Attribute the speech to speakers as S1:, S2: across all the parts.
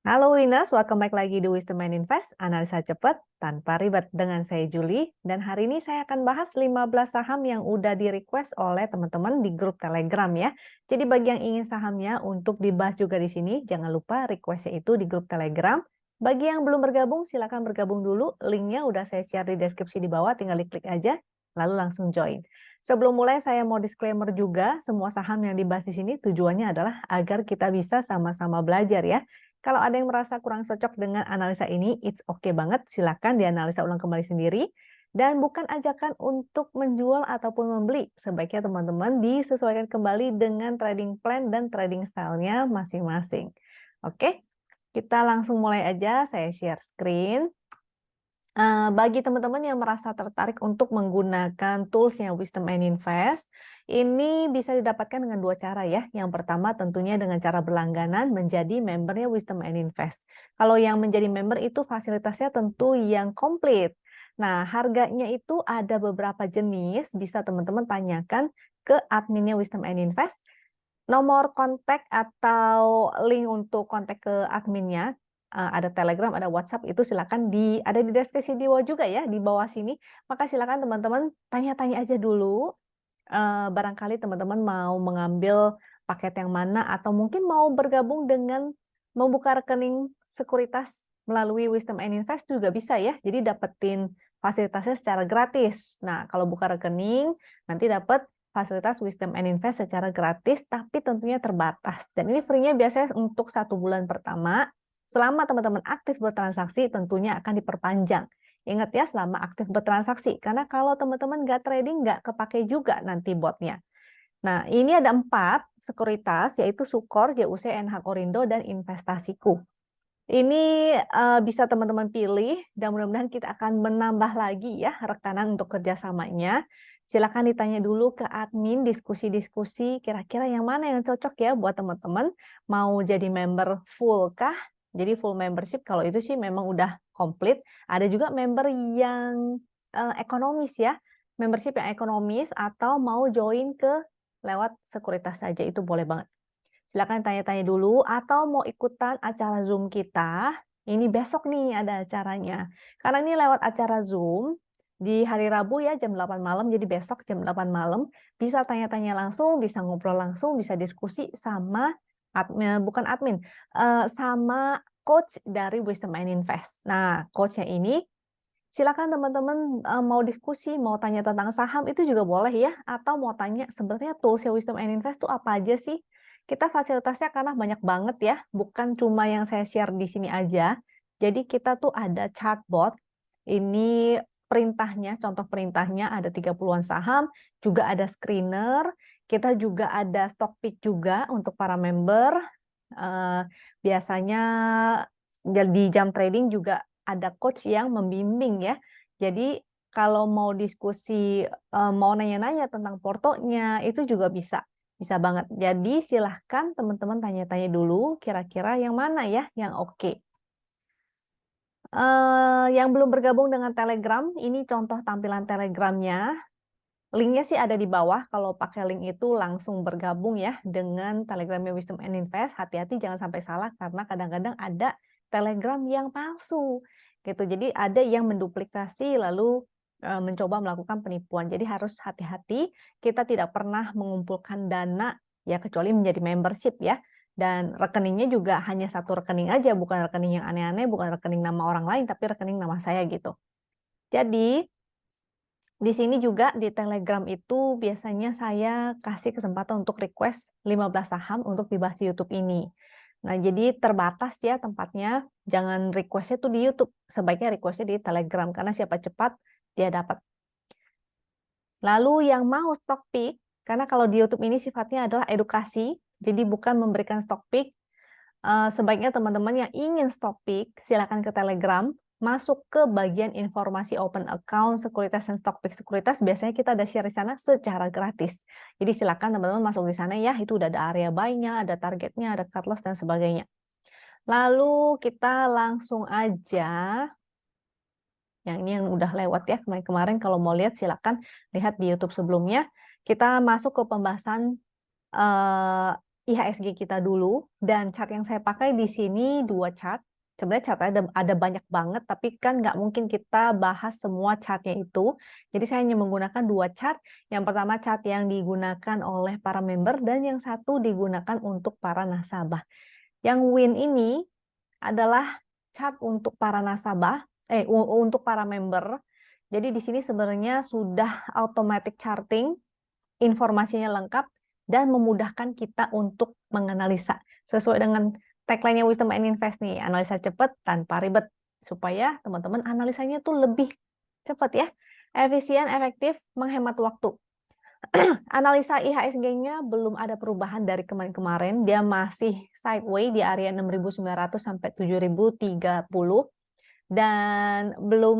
S1: Halo Winners, welcome back lagi di Wisdom and Invest, analisa cepat tanpa ribet dengan saya Julie. Dan hari ini saya akan bahas 15 saham yang udah di-request oleh teman-teman di grup Telegram ya. Jadi bagi yang ingin sahamnya untuk dibahas juga di sini, jangan lupa requestnya itu di grup Telegram. Bagi yang belum bergabung, silakan bergabung dulu. Linknya udah saya share di deskripsi di bawah, tinggal diklik aja, lalu langsung join. Sebelum mulai, saya mau disclaimer juga, semua saham yang dibahas di sini tujuannya adalah agar kita bisa sama-sama belajar ya. Kalau ada yang merasa kurang cocok dengan analisa ini, it's okay banget, silakan dianalisa ulang kembali sendiri. Dan bukan ajakan untuk menjual ataupun membeli. Sebaiknya teman-teman disesuaikan kembali dengan trading plan dan trading style-nya masing-masing. Oke, kita langsung mulai aja, saya share screen. Bagi teman-teman yang merasa tertarik untuk menggunakan toolsnya Wisdom and Invest, ini bisa didapatkan dengan dua cara ya. Yang pertama tentunya dengan cara berlangganan menjadi membernya Wisdom and Invest. Kalau yang menjadi member itu fasilitasnya tentu yang komplit. Nah, harganya itu ada beberapa jenis, bisa teman-teman tanyakan ke adminnya Wisdom and Invest. Nomor kontak atau link untuk kontak ke adminnya, ada Telegram, ada WhatsApp, itu silakan ada di deskripsi di bawah juga ya, di bawah sini. Maka silakan teman-teman tanya-tanya aja dulu, barangkali teman-teman mau mengambil paket yang mana, atau mungkin mau bergabung dengan membuka rekening sekuritas melalui Wisdom and Invest juga bisa ya, jadi dapetin fasilitasnya secara gratis. Nah, kalau buka rekening, nanti dapat fasilitas Wisdom and Invest secara gratis, tapi tentunya terbatas. Dan ini free-nya biasanya untuk 1 bulan pertama. Selama teman-teman aktif bertransaksi, tentunya akan diperpanjang. Ingat ya, selama aktif bertransaksi. Karena kalau teman-teman nggak trading, nggak kepake juga nanti botnya. Nah, ini ada 4 sekuritas, yaitu Sukor, JUC, NH Korindo, dan Investasiku. Ini bisa teman-teman pilih, dan mudah-mudahan kita akan menambah lagi ya rekanan untuk kerjasamanya. Silakan ditanya dulu ke admin, diskusi-diskusi, kira-kira yang mana yang cocok ya buat teman-teman. Mau jadi member full kah? Jadi full membership, kalau itu sih memang udah komplit. Ada juga member yang ekonomis ya, membership yang ekonomis, atau mau join ke lewat sekuritas saja, itu boleh banget. Silakan tanya-tanya dulu atau mau ikutan acara Zoom kita. Ini besok nih ada acaranya. Karena ini lewat acara Zoom di hari Rabu ya jam 8 malam. Jadi besok jam 8 malam bisa tanya-tanya langsung, bisa ngobrol langsung, bisa diskusi sama admin, bukan admin, sama coach dari Wisdom and Invest. Nah, coachnya ini silakan teman-teman mau diskusi, mau tanya tentang saham itu juga boleh ya, atau mau tanya sebenarnya toolsnya Wisdom and Invest itu apa aja sih? Kita fasilitasnya karena banyak banget ya, bukan cuma yang saya share di sini aja. Jadi kita tuh ada chartbot, ini perintahnya, contoh perintahnya ada 30-an saham, juga ada screener, kita juga ada stock pick juga untuk para member. Biasanya di jam trading juga ada coach yang membimbing ya. Jadi kalau mau diskusi, mau nanya-nanya tentang portonya, itu juga bisa. Bisa banget. Jadi silahkan teman-teman tanya-tanya dulu kira-kira yang mana ya yang oke. Yang belum bergabung dengan Telegram, ini contoh tampilan Telegramnya. Linknya sih ada di bawah. Kalau pakai link itu langsung bergabung ya dengan Telegramnya Wisdom and Invest. Hati-hati jangan sampai salah karena kadang-kadang ada Telegram yang palsu. Gitu. Jadi ada yang menduplikasi lalu mencoba melakukan penipuan. Jadi harus hati-hati. Kita tidak pernah mengumpulkan dana ya kecuali menjadi membership ya. Dan rekeningnya juga hanya satu rekening aja, bukan rekening yang aneh-aneh, bukan rekening nama orang lain, tapi rekening nama saya gitu. Jadi di sini juga di Telegram itu biasanya saya kasih kesempatan untuk request 15 saham untuk dibahas di YouTube ini. Nah, jadi terbatas ya tempatnya. Jangan requestnya tuh di YouTube. Sebaiknya requestnya di Telegram karena siapa cepat dia dapat. Lalu yang mau stock pick, karena kalau di YouTube ini sifatnya adalah edukasi, jadi bukan memberikan stock pick. Sebaiknya teman-teman yang ingin stock pick, silakan ke Telegram, masuk ke bagian informasi open account, sekuritas dan stock pick sekuritas, biasanya kita ada share di sana secara gratis. Jadi silakan teman-teman masuk di sana ya, itu udah ada area buy-nya, ada targetnya, ada cut loss dan sebagainya. Lalu kita langsung aja, yang ini yang udah lewat ya kemarin-kemarin, kalau mau lihat silakan lihat di YouTube sebelumnya. Kita masuk ke pembahasan IHSG kita dulu, dan chart yang saya pakai di sini dua chart. Sebenarnya chart ada banyak banget, tapi kan nggak mungkin kita bahas semua chartnya itu. Jadi saya hanya menggunakan dua chart. Yang pertama chart yang digunakan oleh para member, dan yang satu digunakan untuk para nasabah. Yang win ini adalah chart untuk para nasabah, untuk para member. Jadi di sini sebenarnya sudah automatic charting, informasinya lengkap, dan memudahkan kita untuk menganalisa. Sesuai dengan tagline-nya Wisdom and Invest nih, analisa cepat tanpa ribet. Supaya teman-teman analisanya tuh lebih cepat ya, efisien, efektif, menghemat waktu. Analisa IHSG-nya belum ada perubahan dari kemarin-kemarin, dia masih sideways di area 6.900 sampai 7.030 dan belum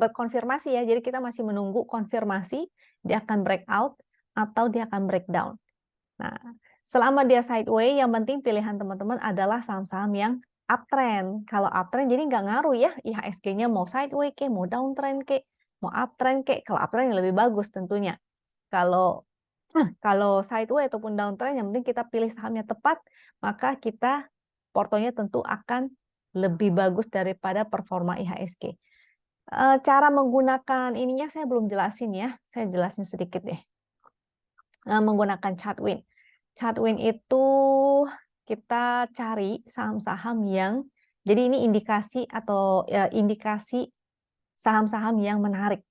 S1: berkonfirmasi ya. Jadi kita masih menunggu konfirmasi dia akan breakout atau dia akan breakdown. Nah, selama dia sideways, yang penting pilihan teman-teman adalah saham-saham yang uptrend. Kalau uptrend jadi nggak ngaruh ya, IHSG-nya mau sideways ke, mau downtrend ke, mau uptrend ke. Kalau uptrend yang lebih bagus tentunya. Kalau sideways ataupun downtrend, yang penting kita pilih sahamnya tepat, maka kita portonya tentu akan lebih bagus daripada performa IHSG. Cara menggunakan ininya saya belum jelasin ya, saya jelasin sedikit deh. Menggunakan chart win. Chart win itu kita cari saham-saham yang, jadi ini indikasi atau indikasi saham-saham yang menarik.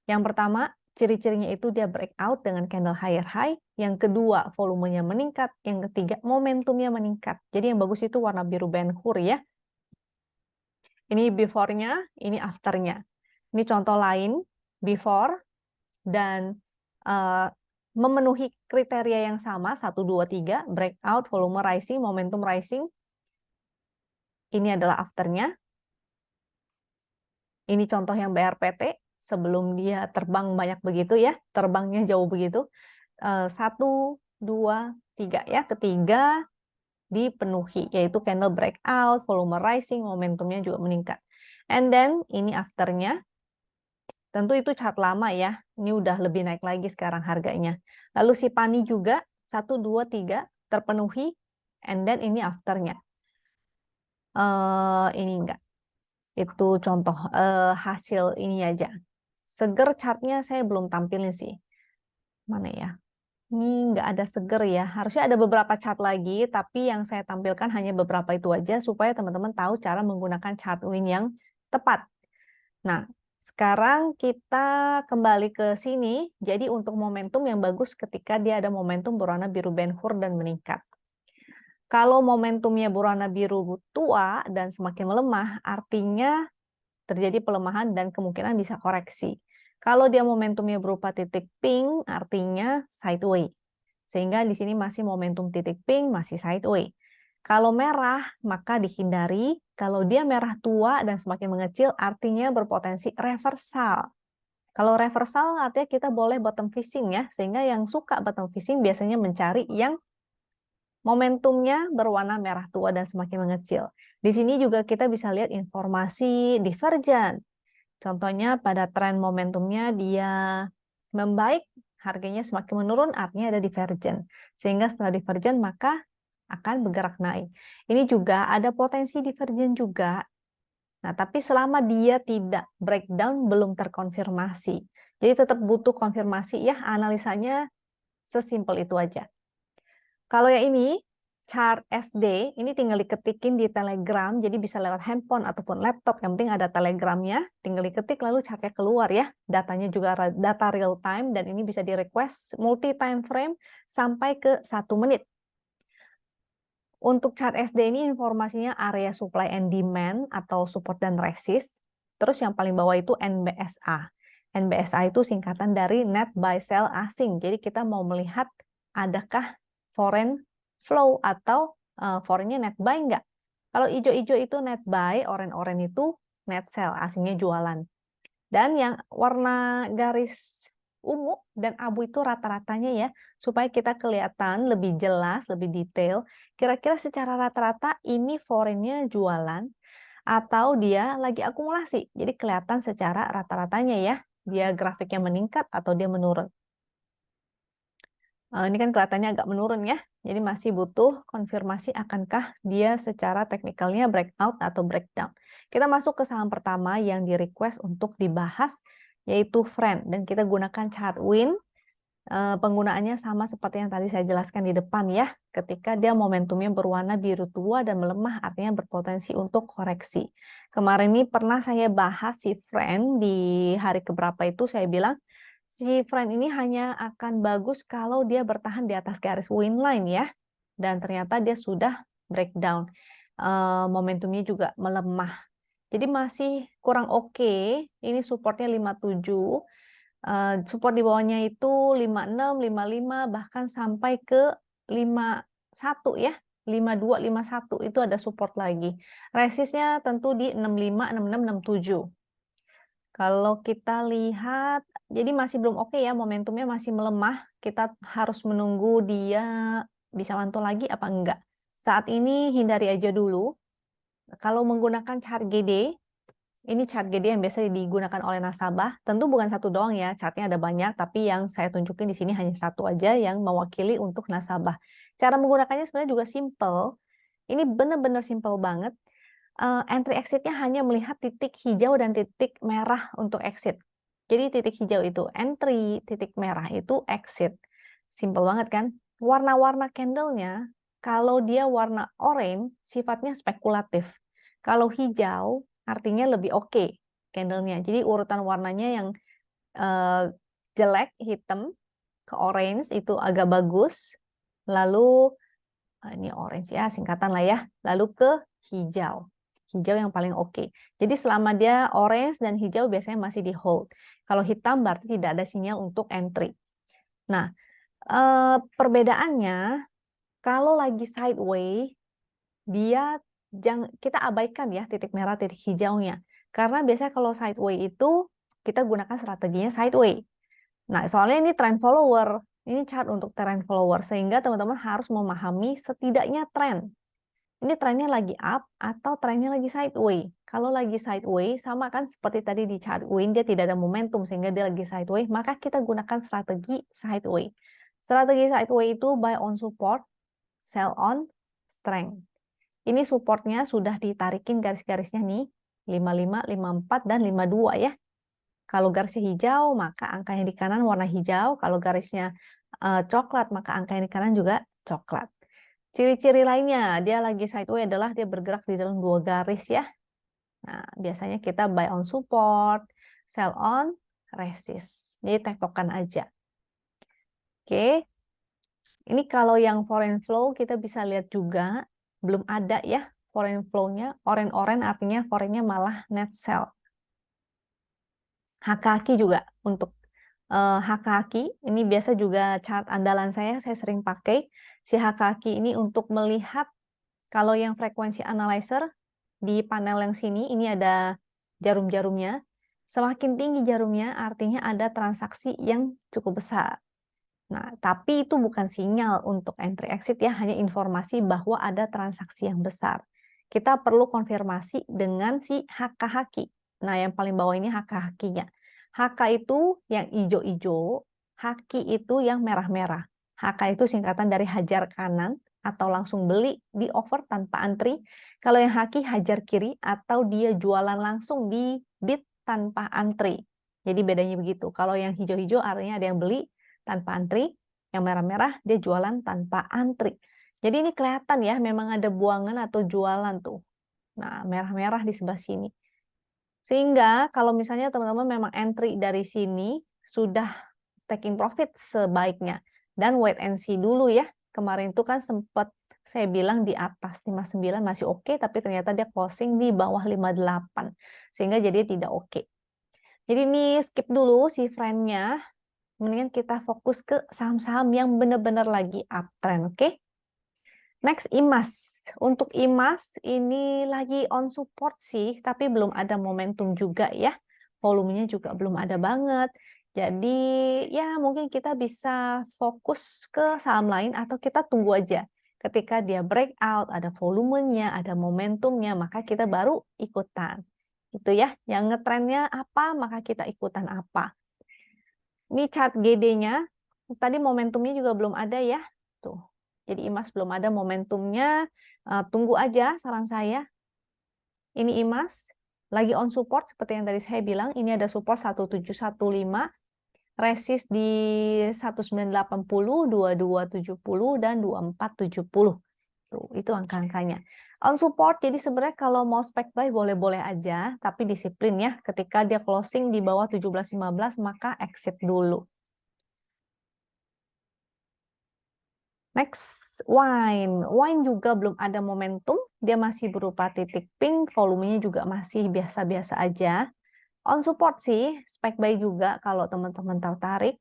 S1: Yang pertama, ciri-cirinya itu dia breakout dengan candle higher high. Yang kedua, volumenya meningkat. Yang ketiga, momentumnya meningkat. Jadi yang bagus itu warna biru Ben Hur ya. Ini before-nya, ini after-nya. Ini contoh lain, before, dan memenuhi kriteria yang sama, 1, 2, 3, breakout, volume rising, momentum rising. Ini adalah after-nya. Ini contoh yang BRPT, sebelum dia terbang banyak begitu ya, terbangnya jauh begitu. 1, 2, 3 ya, ketiga dipenuhi, yaitu candle breakout, volume rising, momentumnya juga meningkat. And then, ini after-nya. Tentu itu chart lama ya, ini udah lebih naik lagi sekarang harganya. Lalu si Pani juga 1, 2, 3 terpenuhi, and then ini after-nya. Ini enggak. Itu contoh hasil ini aja. Seger chartnya saya belum tampilin sih. Mana ya? Ini nggak ada seger ya. Harusnya ada beberapa chart lagi, tapi yang saya tampilkan hanya beberapa itu aja, supaya teman-teman tahu cara menggunakan chart win yang tepat. Nah, sekarang kita kembali ke sini. Jadi untuk momentum yang bagus ketika dia ada momentum berwarna biru Ben Hur dan meningkat. Kalau momentumnya berwarna biru tua dan semakin melemah, artinya terjadi pelemahan dan kemungkinan bisa koreksi. Kalau dia momentumnya berupa titik pink, artinya sideways. Sehingga di sini masih momentum titik pink, masih sideways. Kalau merah, maka dihindari. Kalau dia merah tua dan semakin mengecil, artinya berpotensi reversal. Kalau reversal, artinya kita boleh bottom fishing ya. Sehingga yang suka bottom fishing biasanya mencari yang momentumnya berwarna merah tua dan semakin mengecil. Di sini juga kita bisa lihat informasi divergent. Contohnya pada tren momentumnya dia membaik, harganya semakin menurun, artinya ada divergent. Sehingga setelah divergent maka akan bergerak naik. Ini juga ada potensi divergent juga. Nah, tapi selama dia tidak breakdown, belum terkonfirmasi. Jadi tetap butuh konfirmasi ya, analisanya sesimpel itu aja. Kalau yang ini, chart SD, ini tinggal diketikin di Telegram, jadi bisa lewat handphone ataupun laptop, yang penting ada Telegramnya, tinggal diketik lalu chartnya keluar ya. Datanya juga data real time, dan ini bisa di request multi time frame sampai ke 1 menit. Untuk chart SD ini informasinya area supply and demand atau support dan resist. Terus yang paling bawah itu NBSA. NBSA itu singkatan dari net buy sell asing. Jadi kita mau melihat adakah foreign flow atau foreign-nya net buy enggak. Kalau hijau-hijau itu net buy, oranye-oranye itu net sell, asingnya jualan. Dan yang warna garis ungu dan abu itu rata-ratanya ya, supaya kita kelihatan lebih jelas, lebih detail. Kira-kira secara rata-rata ini foreign-nya jualan atau dia lagi akumulasi. Jadi kelihatan secara rata-ratanya ya, dia grafiknya meningkat atau dia menurun. Ini kan kelihatannya agak menurun ya. Jadi masih butuh konfirmasi akankah dia secara teknikalnya breakout atau breakdown. Kita masuk ke saham pertama yang di request untuk dibahas, yaitu Friend. Dan kita gunakan chart Win. Penggunaannya sama seperti yang tadi saya jelaskan di depan ya. Ketika dia momentumnya berwarna biru tua dan melemah, artinya berpotensi untuk koreksi. Kemarin ini pernah saya bahas si Friend di hari keberapa itu, saya bilang si Friend ini hanya akan bagus kalau dia bertahan di atas garis win line ya. Dan ternyata dia sudah breakdown. Momentumnya juga melemah. Jadi masih kurang oke. Ini supportnya 57. Support di bawahnya itu 56, 55, bahkan sampai ke 51 ya. 52, 51 itu ada support lagi. Resistnya tentu di 65, 66, 67. Kalau kita lihat, jadi masih belum oke ya, momentumnya masih melemah. Kita harus menunggu dia bisa mantul lagi apa enggak. Saat ini hindari aja dulu. Kalau menggunakan chart GD, ini chart GD yang biasa digunakan oleh nasabah. Tentu bukan satu doang ya, chartnya ada banyak, tapi yang saya tunjukin di sini hanya satu aja yang mewakili untuk nasabah. Cara menggunakannya sebenarnya juga simple. Ini benar-benar simple banget. Entry exit-nya hanya melihat titik hijau dan titik merah untuk exit. Jadi titik hijau itu entry, titik merah itu exit. Simple banget kan? Warna-warna candle-nya, kalau dia warna orange, sifatnya spekulatif. Kalau hijau, artinya lebih oke candle-nya. Jadi urutan warnanya yang jelek, hitam, ke orange itu agak bagus. Lalu, ini orange ya, singkatan lah ya. Lalu ke hijau. Hijau yang paling oke. Jadi selama dia orange dan hijau biasanya masih di hold. Kalau hitam berarti tidak ada sinyal untuk entry. Nah, perbedaannya kalau lagi sideways dia kita abaikan ya titik merah, titik hijaunya. Karena biasanya kalau sideways itu kita gunakan strateginya sideways. Nah, soalnya ini trend follower. Ini chart untuk trend follower sehingga teman-teman harus memahami setidaknya tren. Ini trennya lagi up atau trennya lagi sideways. Kalau lagi sideways, sama kan seperti tadi di chart Win, dia tidak ada momentum sehingga dia lagi sideways, maka kita gunakan strategi sideways. Strategi sideways itu buy on support, sell on strength. Ini supportnya sudah ditarikin garis-garisnya nih, 55, 54, dan 52 ya. Kalau garisnya hijau, maka angka yang di kanan warna hijau. Kalau garisnya coklat, maka angka yang di kanan juga coklat. Ciri-ciri lainnya, dia lagi sideways adalah dia bergerak di dalam dua garis ya. Nah, biasanya kita buy on support, sell on resist. Jadi tektokan aja. Oke. Ini kalau yang foreign flow kita bisa lihat juga belum ada ya foreign flow-nya. Orange-orange artinya foreign-nya malah net sell. HKQ juga untuk HKQ ini biasa juga chart andalan saya sering pakai. Si HKQ ini untuk melihat kalau yang frekuensi analyzer di panel yang sini, ini ada jarum-jarumnya. Semakin tinggi jarumnya, artinya ada transaksi yang cukup besar. Nah, tapi itu bukan sinyal untuk entry exit ya, hanya informasi bahwa ada transaksi yang besar. Kita perlu konfirmasi dengan si HKHQ. Nah, yang paling bawah ini HKHQ-nya. HK itu yang hijau-hijau, HQ itu yang merah-merah. HK itu singkatan dari hajar kanan atau langsung beli di over tanpa antri. Kalau yang HQ hajar kiri atau dia jualan langsung di bid tanpa antri. Jadi bedanya begitu. Kalau yang hijau-hijau artinya ada yang beli tanpa antri, yang merah-merah dia jualan tanpa antri. Jadi ini kelihatan ya, memang ada buangan atau jualan tuh. Nah, merah-merah di sebelah sini. Sehingga kalau misalnya teman-teman memang entry dari sini, sudah taking profit sebaiknya. Dan wait and see dulu ya. Kemarin itu kan sempat saya bilang di atas 59 masih oke, tapi ternyata dia closing di bawah 58. Sehingga jadi tidak oke. Jadi ini skip dulu si friend-nya. Mendingan kita fokus ke saham-saham yang benar-benar lagi uptrend, oke? Next, IMAS. Untuk IMAS ini lagi on support sih, tapi belum ada momentum juga ya. Volumenya juga belum ada banget. Jadi ya mungkin kita bisa fokus ke saham lain atau kita tunggu aja. Ketika dia breakout, ada volumenya, ada momentumnya, maka kita baru ikutan. Itu ya, yang ngetrennya apa, maka kita ikutan apa. Ini chart GD-nya. tadi momentumnya juga belum ada ya. Tuh. Jadi IMAS belum ada momentumnya. Tunggu aja saran saya. Ini IMAS lagi on support seperti yang tadi saya bilang. Ini ada support 1715, resist di 1980, 2270 dan 2470. Tuh, itu angka-angkanya. On support, jadi sebenarnya kalau mau spec buy boleh-boleh aja, tapi disiplin ya. Ketika dia closing di bawah 17.15, maka exit dulu. Next, wine. Wine juga belum ada momentum, dia masih berupa titik pink, volumenya juga masih biasa-biasa aja. On support sih, spec buy juga kalau teman-teman tertarik,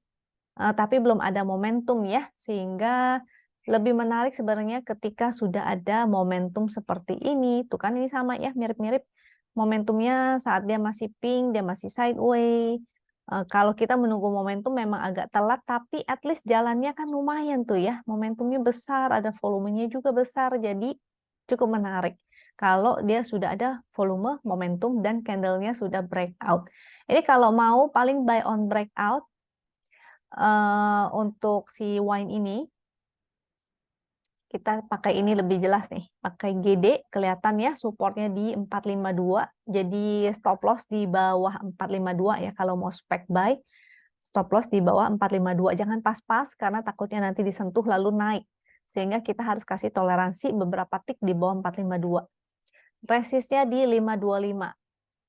S1: tapi belum ada momentum ya, sehingga lebih menarik sebenarnya ketika sudah ada momentum seperti ini. Tuh kan ini sama ya, mirip-mirip. Momentumnya saat dia masih pink, dia masih sideways. Kalau kita menunggu momentum memang agak telat, tapi at least jalannya kan lumayan tuh ya. Momentumnya besar, ada volumenya juga besar, jadi cukup menarik. Kalau dia sudah ada volume, momentum, dan candle-nya sudah breakout. Ini kalau mau paling buy on breakout, untuk si wine ini, kita pakai ini lebih jelas nih. Pakai GD, kelihatan ya supportnya di 452. Jadi stop loss di bawah 452 ya kalau mau spec buy. Stop loss di bawah 452. Jangan pas-pas karena takutnya nanti disentuh lalu naik. Sehingga kita harus kasih toleransi beberapa tick di bawah 452. Resistnya di 525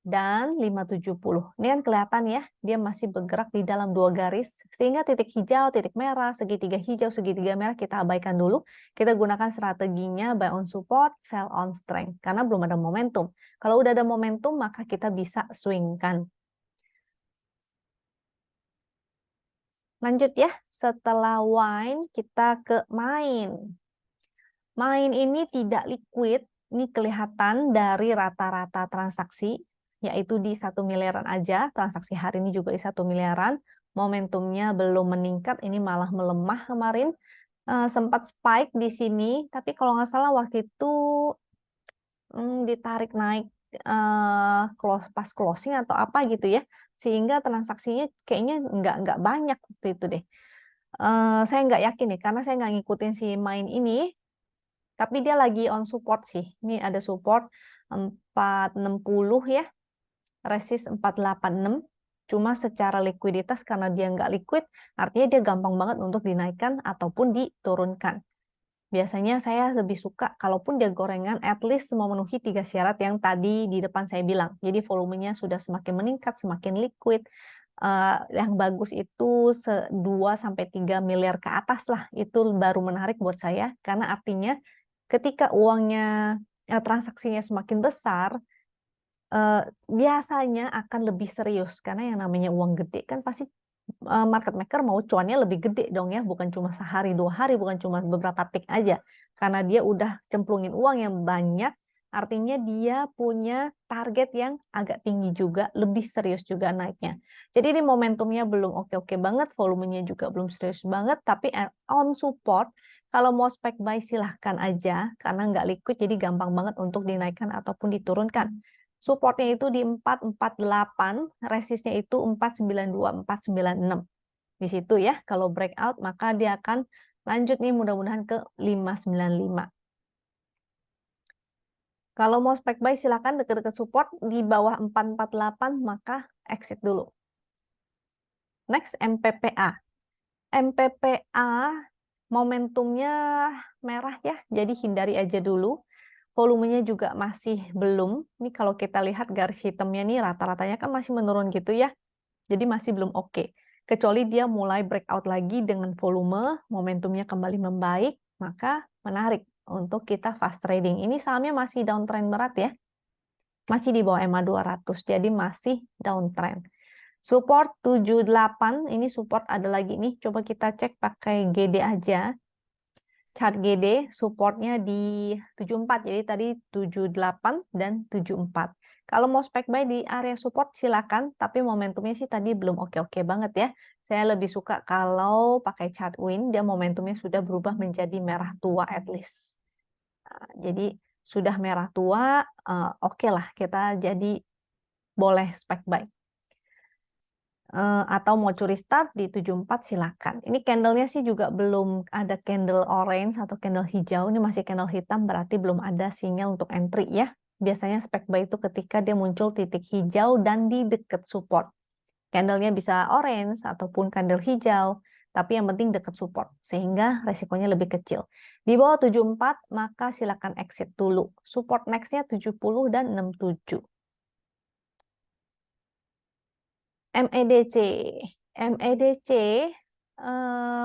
S1: dan 570. Ini kan kelihatan ya, dia masih bergerak di dalam dua garis, sehingga titik hijau, titik merah, segitiga hijau, segitiga merah kita abaikan dulu. Kita gunakan strateginya buy on support, sell on strength, karena belum ada momentum. Kalau udah ada momentum, maka kita bisa swingkan. Lanjut ya, setelah wine, kita ke mine. Mine ini tidak liquid, ini kelihatan dari rata-rata transaksi, yaitu di 1 miliaran aja, transaksi hari ini juga di 1 miliaran, momentumnya belum meningkat, ini malah melemah kemarin, sempat spike di sini, tapi kalau nggak salah waktu itu ditarik naik pas closing atau apa gitu ya, sehingga transaksinya kayaknya nggak banyak waktu itu deh. Saya nggak yakin nih, karena saya nggak ngikutin si Mine ini, tapi dia lagi on support sih. Ini ada support 460 ya, resist 486. Cuma secara likuiditas karena dia nggak liquid, artinya dia gampang banget untuk dinaikkan ataupun diturunkan. Biasanya saya lebih suka kalaupun dia gorengan, at least memenuhi 3 syarat yang tadi di depan saya bilang. Jadi volumenya sudah semakin meningkat, semakin liquid. Yang bagus itu 2-3 miliar ke atas lah. Itu baru menarik buat saya, karena artinya ketika uangnya, transaksinya semakin besar, biasanya akan lebih serius. Karena yang namanya uang gede kan pasti market maker mau cuannya lebih gede dong ya, bukan cuma sehari, 2 hari, bukan cuma beberapa tick aja. Karena dia udah cemplungin uang yang banyak, artinya dia punya target yang agak tinggi juga, lebih serius juga naiknya. Jadi ini momentumnya belum oke-oke banget, volumenya juga belum serius banget, tapi on support, kalau mau spec buy silahkan aja, karena nggak liquid jadi gampang banget untuk dinaikkan ataupun diturunkan. Supportnya itu di 448, resistnya itu 492, 496. Di situ ya, kalau breakout maka dia akan lanjut nih mudah-mudahan ke 595. Kalau mau spec buy silakan dekat-dekat support di bawah 448 maka exit dulu. Next MPPA. MPPA momentumnya merah ya, jadi hindari aja dulu. Volumenya juga masih belum. Ini kalau kita lihat garis hitamnya nih rata-ratanya kan masih menurun gitu ya. Jadi masih belum oke. Kecuali dia mulai breakout lagi dengan volume, momentumnya kembali membaik, maka menarik untuk kita fast trading. Ini sahamnya masih downtrend berat ya. Masih di bawah EMA 200, jadi masih downtrend. Support 78, ini support ada lagi nih. Coba kita cek pakai GD aja. Chart GD supportnya di 74, jadi tadi 78 dan 74. Kalau mau spec buy di area support silakan, tapi momentumnya sih tadi belum oke-oke banget ya. Saya lebih suka kalau pakai chart win, dia momentumnya sudah berubah menjadi merah tua at least. Nah, jadi sudah merah tua, oke lah kita jadi boleh spec buy. atau mau curi start di 74 silakan. Ini candlenya sih juga belum ada candle orange atau candle hijau, ini masih candle hitam, berarti belum ada sinyal untuk entry ya. Biasanya spek buy itu ketika dia muncul titik hijau dan di dekat support. Candlenya bisa orange ataupun candle hijau, tapi yang penting dekat support, sehingga resikonya lebih kecil. Di bawah 74, maka silakan exit dulu. Support next-nya 70 dan 67. MEDC. MEDC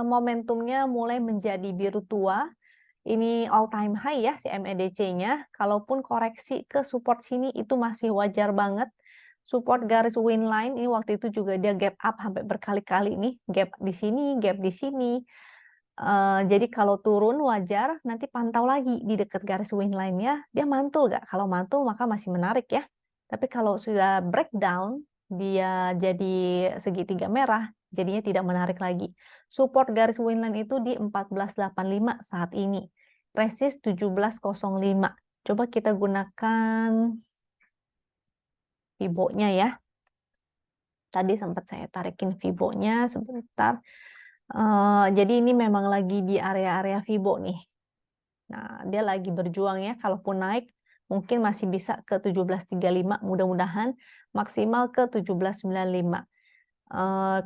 S1: momentumnya mulai menjadi biru tua. Ini all time high ya si MEDC-nya. Kalaupun koreksi ke support sini itu masih wajar banget. Support garis win line ini waktu itu juga dia gap up sampai berkali-kali nih, gap di sini, gap di sini. Jadi kalau turun wajar, nanti pantau lagi di dekat garis win line-nya, dia mantul nggak? Kalau mantul maka masih menarik ya. Tapi kalau sudah breakdown, dia jadi segitiga merah, jadinya tidak menarik lagi. Support garis win line itu di 1485 saat ini. Resist 1705. Coba kita gunakan Fibo-nya ya. Tadi sempat saya tarikin Fibo-nya sebentar. Jadi ini memang lagi di area-area Fibo nih. Nah, dia lagi berjuang ya. Kalaupun naik, mungkin masih bisa ke 1735, mudah-mudahan maksimal ke 1795.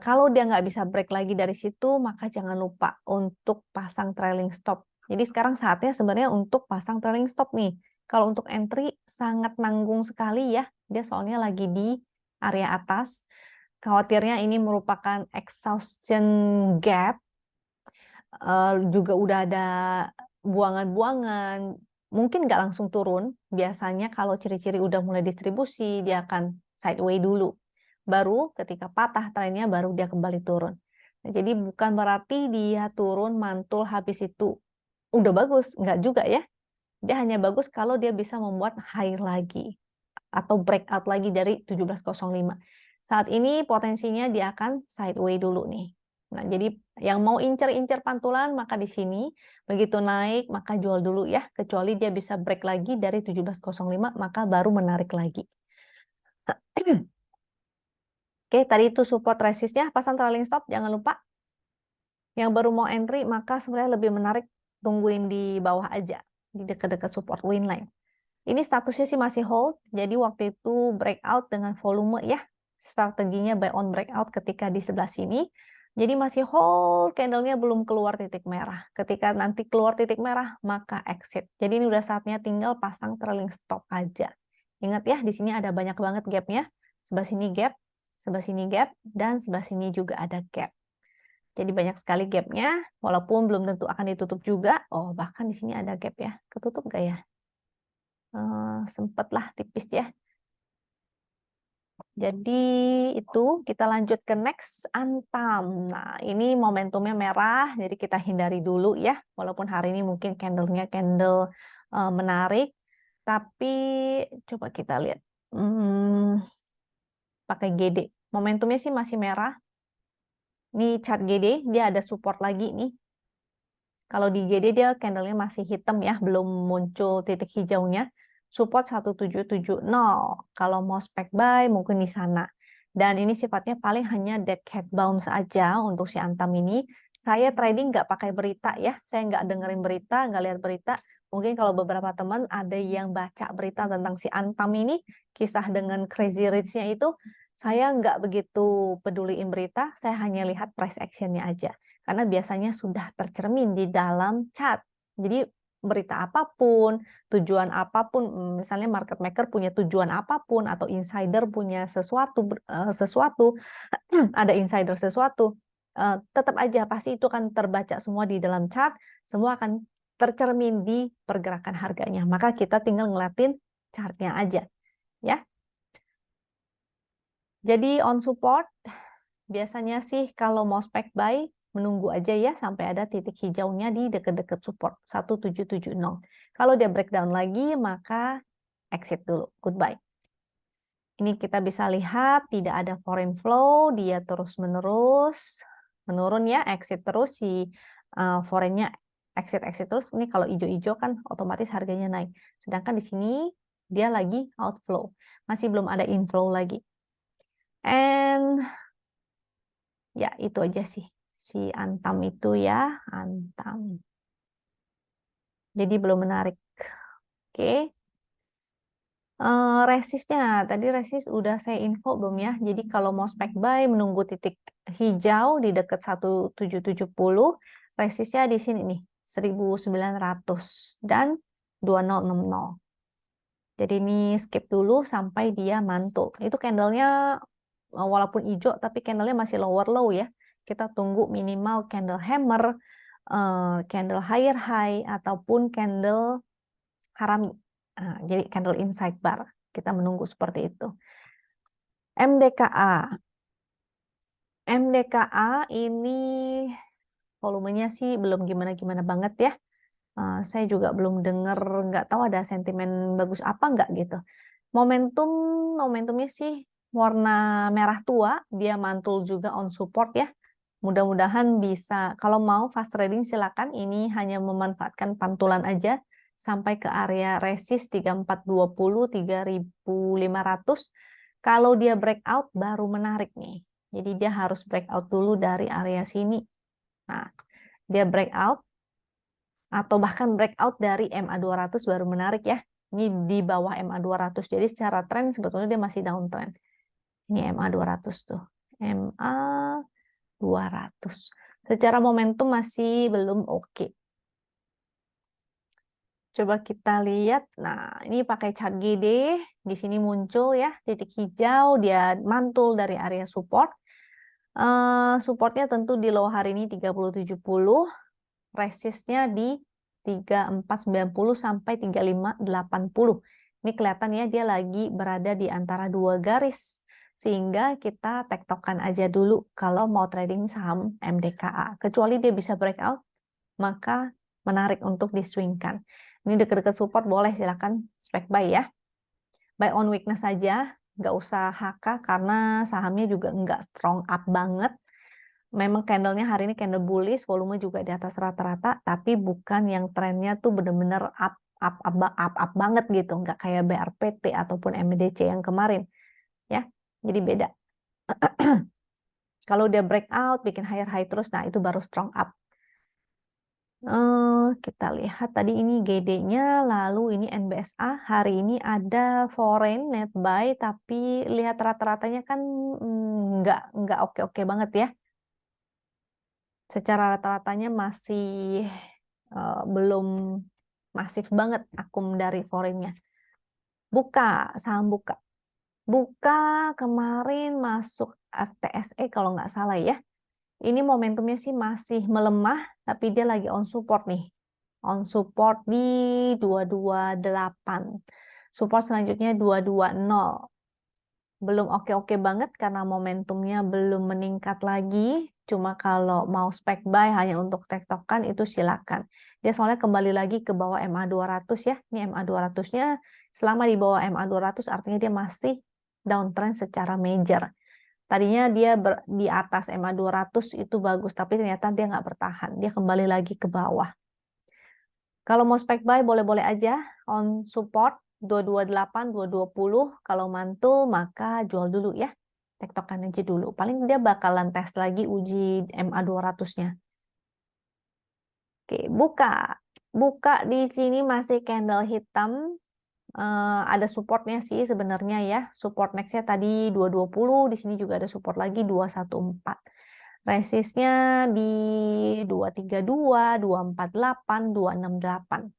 S1: Kalau dia nggak bisa break lagi dari situ, maka jangan lupa untuk pasang trailing stop. Jadi sekarang saatnya sebenarnya untuk pasang trailing stop nih. Kalau untuk entry sangat nanggung sekali ya. Dia soalnya lagi di area atas. Khawatirnya ini merupakan exhaustion gap. Juga udah ada buangan-buangan. Mungkin nggak langsung turun. Biasanya kalau ciri-ciri udah mulai distribusi, dia akan sideways dulu. Baru ketika patah trennya, baru dia kembali turun. Nah, jadi bukan berarti dia turun mantul habis itu udah bagus. Nggak juga ya. Dia hanya bagus kalau dia bisa membuat high lagi. Atau breakout lagi dari 1705. Saat ini potensinya dia akan sideways dulu nih. Nah, jadi yang mau incer-incer pantulan maka di sini begitu naik maka jual dulu ya, kecuali dia bisa break lagi dari 1705 maka baru menarik lagi. Oke, tadi itu support resistnya, pasang trailing stop jangan lupa. Yang baru mau entry maka sebenarnya lebih menarik tungguin di bawah aja, di dekat-dekat support win line. Ini statusnya sih masih hold, jadi waktu itu breakout dengan volume ya. Strateginya buy on breakout ketika di sebelah sini. Jadi masih hold, candlenya belum keluar titik merah. Ketika nanti keluar titik merah, maka exit. Jadi ini udah saatnya tinggal pasang trailing stop aja. Ingat ya, di sini ada banyak banget gapnya. Sebelah sini gap, sebelah sini gap, dan sebelah sini juga ada gap. Jadi banyak sekali gapnya, walaupun belum tentu akan ditutup juga. Oh, bahkan di sini ada gap ya. Ketutup nggak ya? Sempatlah tipis ya. Jadi itu kita lanjut ke next Antam. Nah, ini momentumnya merah, jadi kita hindari dulu ya. Walaupun hari ini mungkin candle-nya candle menarik, tapi coba kita lihat. Pakai GD. Momentumnya sih masih merah. Ini chart GD, dia ada support lagi nih. Kalau di GD dia candle-nya masih hitam ya, belum muncul titik hijaunya. Support 1770. Kalau mau spec buy mungkin di sana. Dan ini sifatnya paling hanya dead cat bounce aja untuk si Antam ini. Saya trading nggak pakai berita ya. Saya nggak dengerin berita, nggak lihat berita. Mungkin kalau beberapa teman ada yang baca berita tentang si Antam ini, kisah dengan Crazy Rich-nya itu, saya nggak begitu peduliin berita, saya hanya lihat price action-nya aja. Karena biasanya sudah tercermin di dalam chart. Jadi berita apapun, tujuan apapun, misalnya market maker punya tujuan apapun atau insider punya sesuatu, ada insider sesuatu, tetap aja pasti itu akan terbaca semua di dalam chart, semua akan tercermin di pergerakan harganya. Maka kita tinggal ngeliatin chartnya aja, ya. Jadi on support biasanya sih kalau mau spec buy menunggu aja ya sampai ada titik hijaunya di dekat-dekat support 1770. Kalau dia breakdown lagi maka exit dulu, goodbye. Ini kita bisa lihat tidak ada foreign flow, dia terus-menerus menurun ya, exit terus si foreignnya exit terus. Ini kalau hijau-hijau kan otomatis harganya naik. Sedangkan di sini dia lagi outflow, masih belum ada inflow lagi. And Ya, itu aja sih. Si Antam itu ya, Antam. Jadi belum menarik. Oke. Resistnya, tadi resist udah saya info belum ya. Jadi kalau mau spek buy, menunggu titik hijau di dekat 1770, resistnya di sini nih, 1900 dan 2060. Jadi ini skip dulu sampai dia mantul. Itu candlenya walaupun hijau, tapi candlenya masih lower low ya. Kita tunggu minimal candle hammer, candle higher high, ataupun candle harami. Jadi candle inside bar. Kita menunggu seperti itu. MDKA. MDKA ini volumenya sih belum gimana-gimana banget ya. Saya juga belum dengar, nggak tahu ada sentimen bagus apa nggak gitu. Momentumnya sih warna merah tua, dia mantul juga on support ya. Mudah-mudahan bisa, kalau mau fast trading silakan, ini hanya memanfaatkan pantulan aja sampai ke area resist 3420, 3500. Kalau dia breakout baru menarik nih. Jadi dia harus breakout dulu dari area sini. Nah, dia breakout atau bahkan breakout dari MA200 baru menarik ya. Ini di bawah MA200. Jadi secara tren sebetulnya dia masih downtrend. Ini MA200 tuh. MA200. Secara momentum masih belum oke. Coba kita lihat. Nah, ini pakai chart GD. Di sini muncul ya titik hijau. Dia mantul dari area support. Supportnya tentu di low hari ini 3070. Resistnya di 3490 sampai 3580. Ini kelihatan ya dia lagi berada di antara dua garis. Sehingga kita tektokan aja dulu kalau mau trading saham MDKA. Kecuali dia bisa breakout, maka menarik untuk diswingkan. Ini dekat-dekat support boleh silakan spek buy ya. Buy on weakness saja, nggak usah HK karena sahamnya juga nggak strong up banget. Memang candlenya hari ini candle bullish, volume juga di atas rata-rata, tapi bukan yang trennya tuh bener-bener up banget gitu, nggak kayak BRPT ataupun MDC yang kemarin, ya. Jadi beda. Kalau dia breakout, bikin higher high terus, nah itu baru strong up. Kita lihat tadi ini GD-nya, lalu ini NBSA. Hari ini ada foreign net buy, tapi lihat rata-ratanya kan nggak oke-oke banget ya. Secara rata-ratanya masih belum masif banget akum dari foreignnya. Saham buka. Buka kemarin masuk FTSE kalau nggak salah ya. Ini momentumnya sih masih melemah, tapi dia lagi on support nih. On support di 228. Support selanjutnya 220. Belum oke-oke banget karena momentumnya belum meningkat lagi. Cuma kalau mau spek buy hanya untuk tektokan itu silakan. Dia soalnya kembali lagi ke bawah MA200 ya. Ini MA200-nya selama di bawah MA200 artinya dia masih downtrend secara major. Tadinya dia di atas MA200 itu bagus, tapi ternyata dia nggak bertahan. Dia kembali lagi ke bawah. Kalau mau spek buy boleh-boleh aja on support 228, 220. Kalau mantul maka jual dulu ya. Tektokan aja dulu. Paling dia bakalan tes lagi uji MA200-nya. Oke, buka. Buka di sini masih candle hitam. Ada supportnya sih sebenarnya ya. Support next-nya tadi 220, di sini juga ada support lagi 214. Resistnya di 232, 248, 268.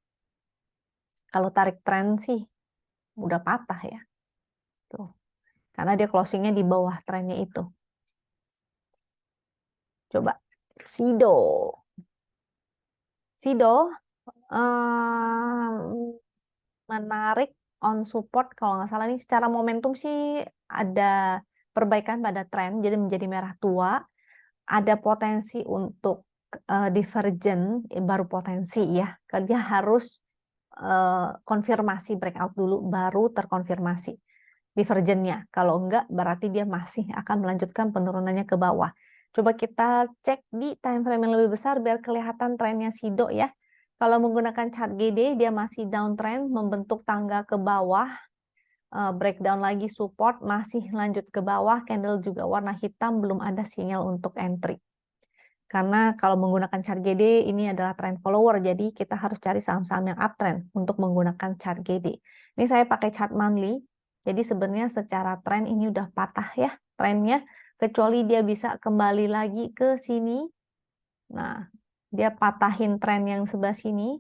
S1: Kalau tarik tren sih udah patah ya. Tuh. Karena dia closingnya di bawah trennya itu. Coba. Sido. Sido menarik on support kalau nggak salah nih secara momentum sih ada perbaikan pada tren jadi menjadi merah tua, ada potensi untuk divergen, baru potensi ya, dia harus konfirmasi breakout dulu baru terkonfirmasi divergennya. Kalau enggak berarti dia masih akan melanjutkan penurunannya ke bawah. Coba kita cek di time frame yang lebih besar biar kelihatan trennya Sido ya. Kalau menggunakan chart GD dia masih downtrend membentuk tangga ke bawah. breakdown lagi support, masih lanjut ke bawah, candle juga warna hitam, belum ada sinyal untuk entry. Karena kalau menggunakan chart GD ini adalah trend follower, jadi kita harus cari saham-saham yang uptrend untuk menggunakan chart GD. Ini saya pakai chart monthly, jadi sebenarnya secara trend ini udah patah ya trennya, kecuali dia bisa kembali lagi ke sini. Nah, dia patahin tren yang sebelah sini.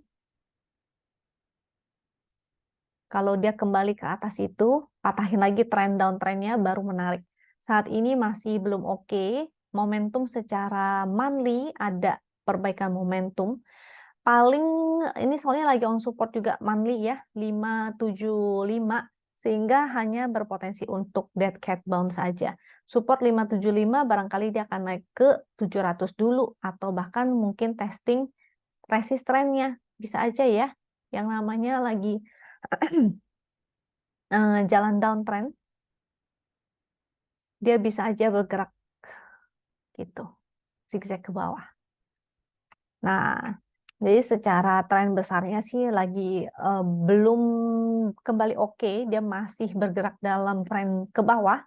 S1: Kalau dia kembali ke atas itu, patahin lagi trend downtrendnya baru menarik. Saat ini masih belum oke. Momentum secara monthly ada perbaikan momentum. Paling ini soalnya lagi on support juga monthly ya, 575 sehingga hanya berpotensi untuk dead cat bounce saja. Support 575 barangkali dia akan naik ke 700 dulu atau bahkan mungkin testing resist trendnya. Bisa aja ya. Yang namanya lagi jalan downtrend, dia bisa aja bergerak gitu, zigzag ke bawah. Nah, jadi secara tren besarnya sih lagi belum kembali oke, dia masih bergerak dalam tren ke bawah.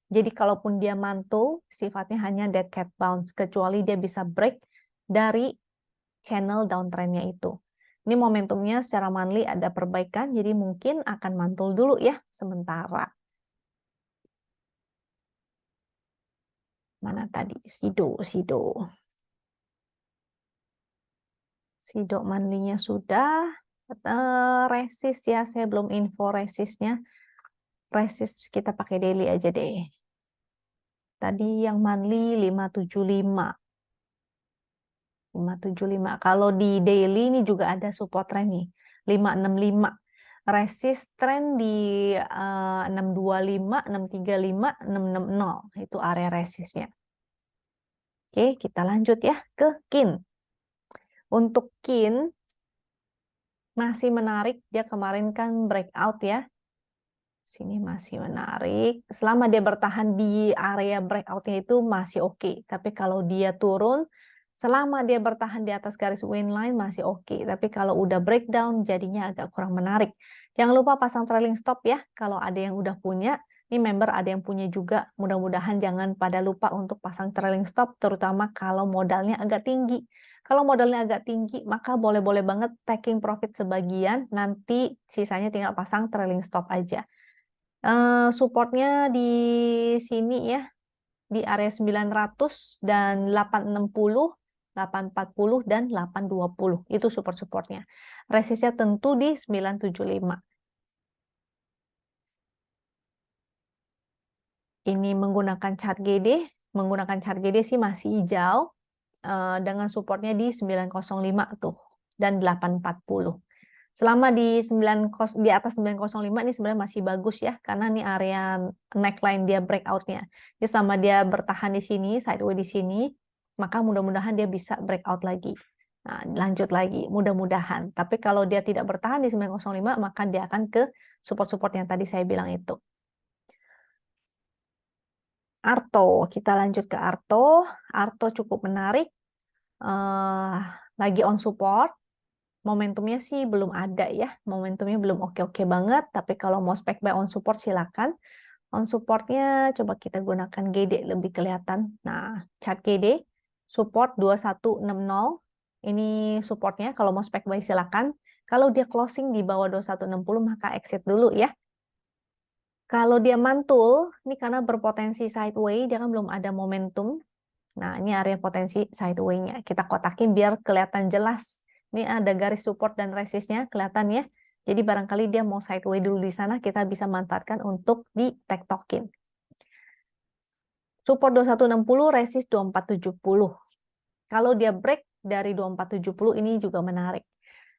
S1: Jadi kalaupun dia mantul, sifatnya hanya dead cat bounce, kecuali dia bisa break dari channel downtrendnya itu. Ini momentumnya secara monthly ada perbaikan, jadi mungkin akan mantul dulu ya sementara. Mana tadi? Sido monthly-nya sudah. Resist ya, saya belum info resistnya. Resist kita pakai daily aja deh. Tadi yang monthly 575. 575. Kalau di daily ini juga ada support trend nih. 565. Resist trend di 625, 635, 660. Itu area resistnya. Oke, kita lanjut ya ke KIN. Untuk KIN masih menarik, dia kemarin kan breakout ya. Sini masih menarik. Selama dia bertahan di area breakoutnya itu masih oke. Tapi kalau dia turun, selama dia bertahan di atas garis win line masih oke. Tapi kalau udah breakdown jadinya agak kurang menarik. Jangan lupa pasang trailing stop ya. Kalau ada yang udah punya, ini member ada yang punya juga. Mudah-mudahan jangan pada lupa untuk pasang trailing stop, terutama kalau modalnya agak tinggi. Kalau modalnya agak tinggi, maka boleh-boleh banget taking profit sebagian, nanti sisanya tinggal pasang trailing stop aja. Supportnya di sini ya, di area 900 dan 860, 840 dan 820. Itu support-supportnya. Resistnya tentu di 975. Ini menggunakan chart GD, sih masih hijau, dengan supportnya di 905 tuh dan 840. Selama di atas 905 ini sebenarnya masih bagus ya, karena ini area neckline dia breakoutnya. Jadi selama dia bertahan di sini, sideways di sini, maka mudah-mudahan dia bisa breakout lagi. Nah, lanjut lagi, mudah-mudahan. Tapi kalau dia tidak bertahan di 905, maka dia akan ke support-support yang tadi saya bilang itu. Arto, kita lanjut ke Arto. Arto cukup menarik, lagi on support. Momentumnya sih belum ada ya, momentumnya belum oke-oke banget, tapi kalau mau spek buy on support silakan. On supportnya coba kita gunakan GD lebih kelihatan. Nah, chart GD, support 2160, ini supportnya, kalau mau spek buy silakan. Kalau dia closing di bawah 2160 maka exit dulu ya. Kalau dia mantul, ini karena berpotensi sideways, dia kan belum ada momentum. Nah, ini area potensi sideways-nya. Kita kotakin biar kelihatan jelas. Ini ada garis support dan resistnya, kelihatan ya. Jadi barangkali dia mau sideways dulu di sana, kita bisa manfaatkan untuk di tektokin. Support 2160, resist 2470. Kalau dia break dari 2470, ini juga menarik.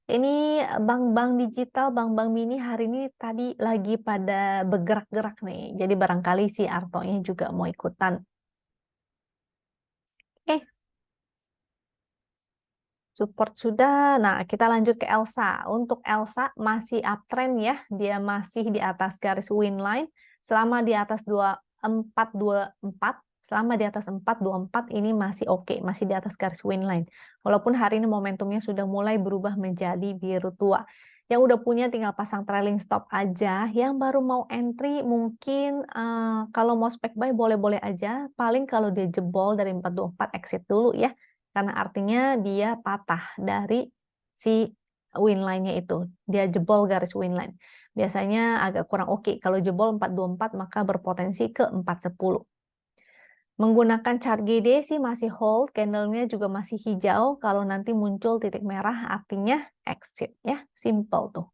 S1: Ini bank-bank digital, bank-bank mini hari ini tadi lagi pada bergerak-gerak nih. Jadi barangkali si Arto-nya juga mau ikutan. Support sudah. Nah, kita lanjut ke Elsa. Untuk Elsa masih uptrend ya. Dia masih di atas garis win line. Selama di atas 2424, selama di atas 424 ini masih oke, masih di atas garis win line. Walaupun hari ini momentumnya sudah mulai berubah menjadi biru tua. Yang udah punya tinggal pasang trailing stop aja, yang baru mau entry mungkin kalau mau spek buy boleh-boleh aja, paling kalau dia jebol dari 424 exit dulu ya, karena artinya dia patah dari si win line-nya itu, dia jebol garis win line. Biasanya agak kurang oke, kalau jebol 424 maka berpotensi ke 410. Menggunakan chart GD sih masih hold, candle-nya juga masih hijau, kalau nanti muncul titik merah artinya exit ya, simple tuh.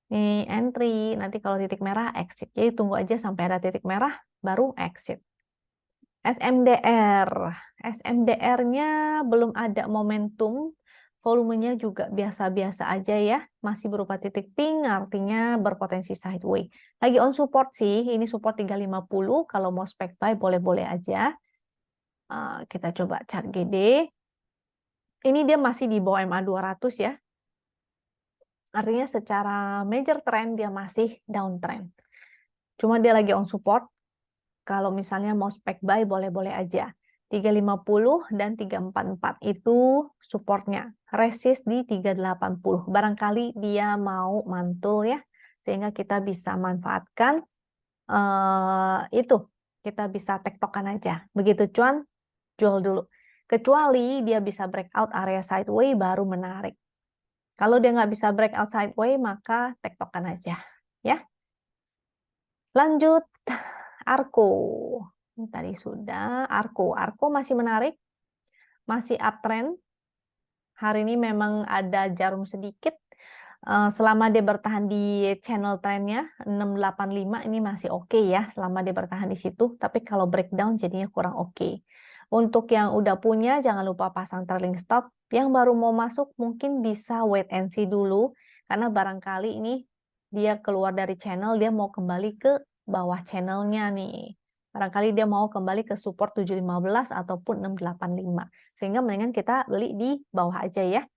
S1: Nih entry, nanti kalau titik merah exit. Jadi tunggu aja sampai ada titik merah, baru exit. SMDR. SMDR-nya belum ada momentum, volumenya juga biasa-biasa aja ya, masih berupa titik pink, artinya berpotensi sideways. Lagi on support sih, ini support 350, kalau mau spek buy boleh-boleh aja. Kita coba chart GD. Ini dia masih di bawah MA 200 ya. Artinya secara major trend dia masih downtrend. Cuma dia lagi on support. Kalau misalnya mau spek buy boleh-boleh aja. 350 dan 344 itu supportnya. Resist di 380. Barangkali dia mau mantul ya. Sehingga kita bisa manfaatkan itu. Kita bisa tektokan aja. Begitu cuan, jual dulu. Kecuali dia bisa breakout area sideways baru menarik. Kalau dia nggak bisa breakout sideways, maka tektokan aja. Ya. Lanjut, Arko. Ini tadi sudah. Arko masih menarik. Masih uptrend. Hari ini memang ada jarum sedikit. Selama dia bertahan di channel trendnya 685 ini masih oke ya. Selama dia bertahan di situ. Tapi kalau breakdown jadinya kurang oke. Untuk yang udah punya, jangan lupa pasang trailing stop. Yang baru mau masuk mungkin bisa wait and see dulu. Karena barangkali ini dia keluar dari channel, dia mau kembali ke bawah channelnya nih. Barangkali dia mau kembali ke support 715 ataupun 685. Sehingga mendingan kita beli di bawah aja ya.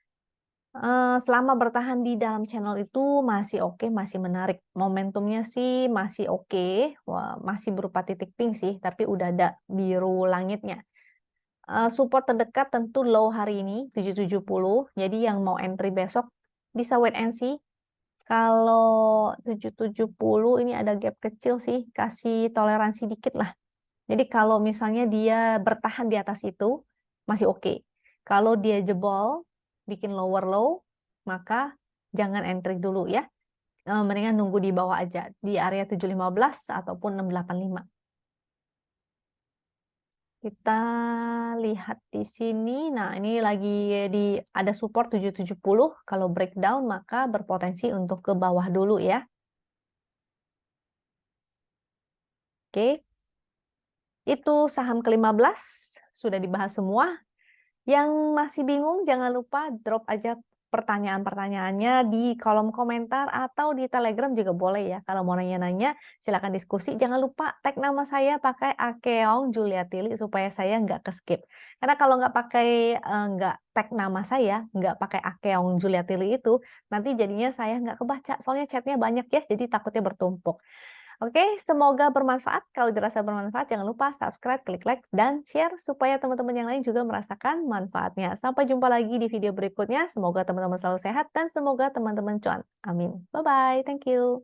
S1: Selama bertahan di dalam channel itu masih oke, masih menarik. Momentumnya sih masih oke. Wah, masih berupa titik pink sih, tapi udah ada biru langitnya. Support terdekat tentu low hari ini 770. Jadi yang mau entry besok bisa wait and see. Kalau 770 ini ada gap kecil sih, kasih toleransi dikit lah. Jadi kalau misalnya dia bertahan di atas itu masih oke. Kalau dia jebol bikin lower low, maka jangan entry dulu ya. Mendingan nunggu di bawah aja di area 715 ataupun 685. Kita lihat di sini. Nah, ini lagi ada support 770. Kalau breakdown maka berpotensi untuk ke bawah dulu ya. Oke. Itu saham ke-15 sudah dibahas semua. Yang masih bingung jangan lupa drop aja pertanyaan-pertanyaannya di kolom komentar atau di Telegram juga boleh ya. Kalau mau nanya-nanya silakan diskusi. Jangan lupa tag nama saya pakai Akeong Juliatili supaya saya nggak ke-skip. Karena kalau nggak pakai nggak tag nama saya, nggak pakai Akeong Juliatili itu, nanti jadinya saya nggak kebaca. Soalnya chatnya banyak ya, jadi takutnya bertumpuk. Oke, semoga bermanfaat. Kalau dirasa bermanfaat, jangan lupa subscribe, klik like, dan share supaya teman-teman yang lain juga merasakan manfaatnya. Sampai jumpa lagi di video berikutnya. Semoga teman-teman selalu sehat dan semoga teman-teman cuan. Amin. Bye-bye. Thank you.